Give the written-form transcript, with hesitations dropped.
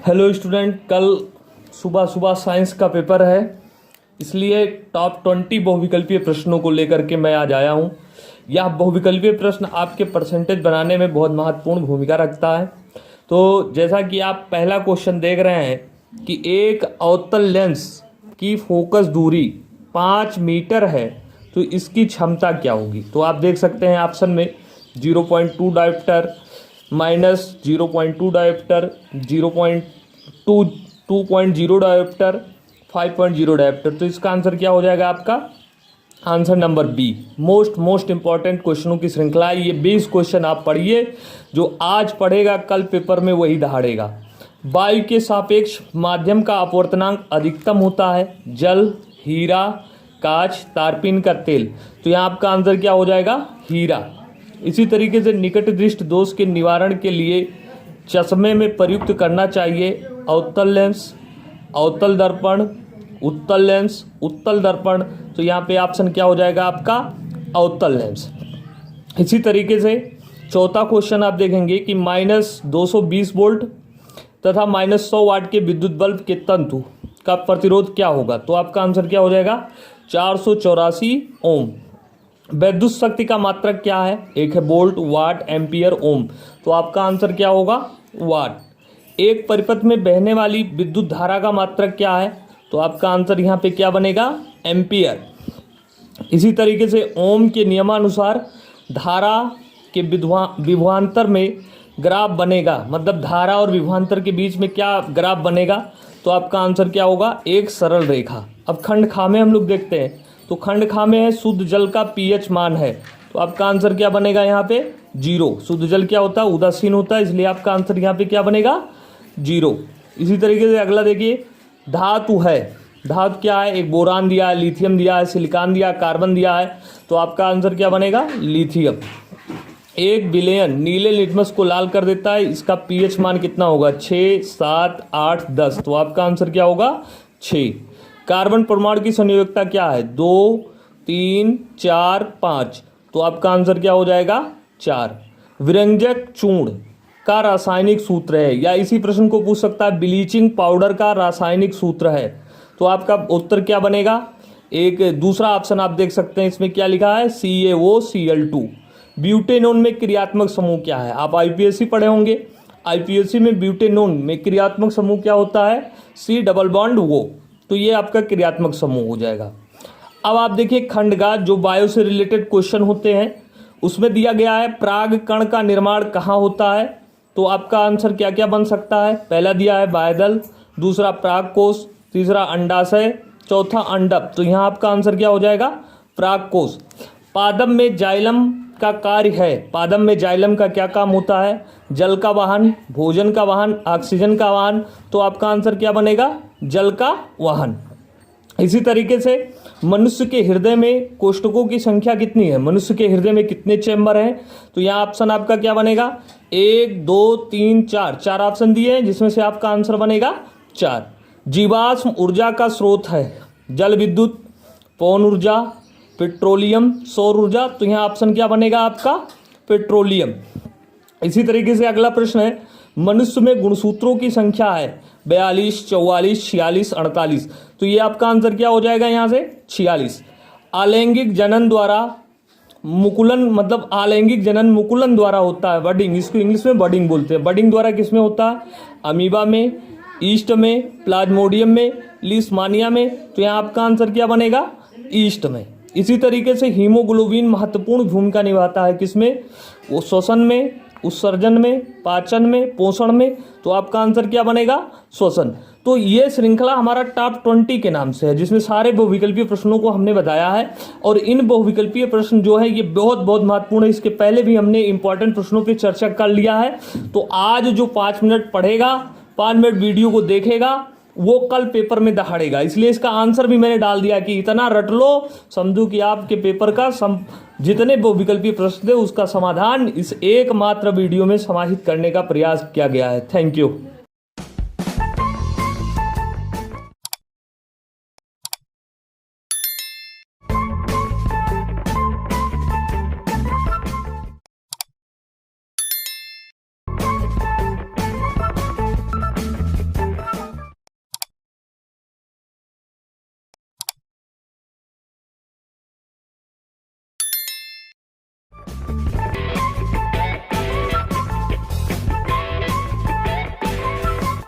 Hello student, कल सुबह सुबह साइंस का पेपर है, इसलिए टॉप 20 बहुविकल्पीय प्रश्नों को लेकर के मैं आज आया हूँ। यह बहुविकल्पीय प्रश्न आपके परसेंटेज बनाने में बहुत महत्वपूर्ण भूमिका रखता है। तो जैसा कि आप पहला क्वेश्चन देख रहे हैं कि एक अवतल लेंस की फोकस दूरी 5 मीटर है, तो इसकी क्षमता क्या होगी। तो आप देख सकते हैं ऑप्शन में 0.2 डायोप्टर, -0.2 डायोप्टर, 2.0 डायोप्टर, 5.0 डायोप्टर। तो इसका आंसर क्या हो जाएगा आपका? Answer number B. Most important क्वेश्चनों की श्रृंखला है। ये 20 क्वेश्चन आप पढ़िए, जो आज पढ़ेगा कल पेपर में वही दहाड़ेगा। वायु के सापेक्ष माध्यम का अपवर्तनांक अधिकतम होता है। जल, हीरा, कांच, तारपीन का तेल। तो यहाँ आपका आंसर क्या हो जाएगा? हीरा। इसी तरीके से निकट दृष्टि दोष के निवारण के लिए चश्मे में प्रयुक्त करना चाहिए अवतल लेंस, अवतल दर्पण, उत्तल लेंस, उत्तल दर्पण। तो यहाँ पे ऑप्शन क्या हो जाएगा आपका? अवतल लेंस। इसी तरीके से चौथा क्वेश्चन आप देखेंगे कि -220 वोल्ट तथा -100 वाट के विद्युत बल्ब के तंतु का प्रतिरोध क्या होगा। तो आपका आंसर क्या हो जाएगा? 484 ओम। विद्युत शक्ति का मात्रक क्या है? एक है वोल्ट, वाट, एम्पियर, ओम। तो आपका आंसर क्या होगा? वाट। एक परिपथ में बहने वाली विद्युत धारा का मात्रक क्या है? तो आपका आंसर यहाँ पे क्या बनेगा? एम्पियर। इसी तरीके से ओम के नियमानुसार धारा के विभवांतर में ग्राफ बनेगा, मतलब धारा और विभवांतर के बीच में क्या ग्राफ बनेगा। तो आपका आंसर क्या होगा? एक सरल रेखा। अब खंड खा में हम लोग देखते हैं, तो खंड खा में है शुद्ध जल का पीएच मान है। तो आपका आंसर क्या बनेगा यहाँ पे? 0। शुद्ध जल क्या होता है? उदासीन होता है, इसलिए आपका आंसर यहाँ पे क्या बनेगा? 0। इसी तरीके से अगला देखिए, धातु है। धातु क्या है? एक बोरान दिया है, लिथियम दिया है, सिलिकॉन दिया है, कार्बन दिया है। तो आपका आंसर क्या बनेगा? लिथियम। एक विलयन नीले लिटमस को लाल कर देता है, इसका पीएच मान कितना होगा? 6, 7, 8, 10। तो आपका आंसर क्या होगा? 6। कार्बन परमाणु की संयोजकता क्या है? 2, 3, 4, 5। तो आपका आंसर क्या हो जाएगा? 4। विरंजक चूर्ण का रासायनिक सूत्र है, या इसी प्रश्न को पूछ सकता है ब्लीचिंग पाउडर का रासायनिक सूत्र है। तो आपका उत्तर क्या बनेगा? एक दूसरा ऑप्शन आप देख सकते हैं, इसमें क्या लिखा है? CaOCl2। ब्यूटेनोन में क्रियात्मक समूह क्या है? आप आईपीएससी पढ़े होंगे। आईपीएससी में ब्यूटेनोन में क्रियात्मक समूह क्या होता है? C double bond O। तो ये आपका क्रियात्मक समूह हो जाएगा। अब आप देखिए खंडगात, जो बायो से रिलेटेड क्वेश्चन होते हैं, उसमें दिया गया है प्राग कण का निर्माण कहाँ होता है। तो आपका आंसर क्या क्या बन सकता है? पहला दिया है बायदल, दूसरा प्राग कोश, तीसरा अंडाशय, चौथा अंडप। तो यहाँ आपका आंसर क्या हो जाएगा? प्राग कोश। पादप में जाइलम का कार्य है। पादप में जाइलम का क्या काम होता है? जल का वाहन, भोजन का वाहन, ऑक्सीजन का वाहन। तो आपका आंसर क्या बनेगा? जल का वाहन। इसी तरीके से मनुष्य के हृदय में कोष्ठकों की संख्या कितनी है? मनुष्य के हृदय में कितने चैम्बर हैं? तो यहाँ ऑप्शन आपका क्या बनेगा? 1, 2, 3, 4। 4 ऑप्शन दिए हैं, जिसमें से आपका आंसर बनेगा 4। जीवाश्म ऊर्जा का स्रोत है जल विद्युत, पवन ऊर्जा, पेट्रोलियम, सौर ऊर्जा। तो यहाँ ऑप्शन क्या बनेगा आपका? पेट्रोलियम। इसी तरीके से अगला प्रश्न है, मनुष्य में गुणसूत्रों की संख्या है 42, 44, 46, 48। तो ये आपका आंसर क्या हो जाएगा यहाँ से? 46। अलैंगिक जनन द्वारा मुकुलन, मतलब अलैंगिक जनन मुकुलन द्वारा होता है, बडिंग, इसको इंग्लिश में बडिंग बोलते हैं। बडिंग द्वारा किसमें होता है? अमीबा में, ईस्ट में, प्लाज्मोडियम में, लीशमानिया में। तो यहाँ आपका आंसर क्या बनेगा? ईस्ट में। इसी तरीके से हीमोग्लोबिन महत्वपूर्ण भूमिका निभाता है किसमें? वो श्वसन में, उत्सर्जन में, पाचन में, पोषण में। तो आपका आंसर क्या बनेगा? श्वसन। तो ये श्रृंखला हमारा टॉप 20 के नाम से है, जिसमें सारे बहुविकल्पीय प्रश्नों को हमने बताया है। और इन बहुविकल्पीय प्रश्न जो है ये बहुत महत्वपूर्ण है। इसके पहले भी हमने इंपॉर्टेंट प्रश्नों पर चर्चा कर लिया है। तो आज जो 5 मिनट पढ़ेगा, 5 मिनट वीडियो को देखेगा, वो कल पेपर में दहाड़ेगा। इसलिए इसका आंसर भी मैंने डाल दिया कि इतना रट लो, समझो कि आपके पेपर का जितने बहुविकल्पीय प्रश्न थे उसका समाधान इस एकमात्र वीडियो में समाहित करने का प्रयास किया गया है। Thank you.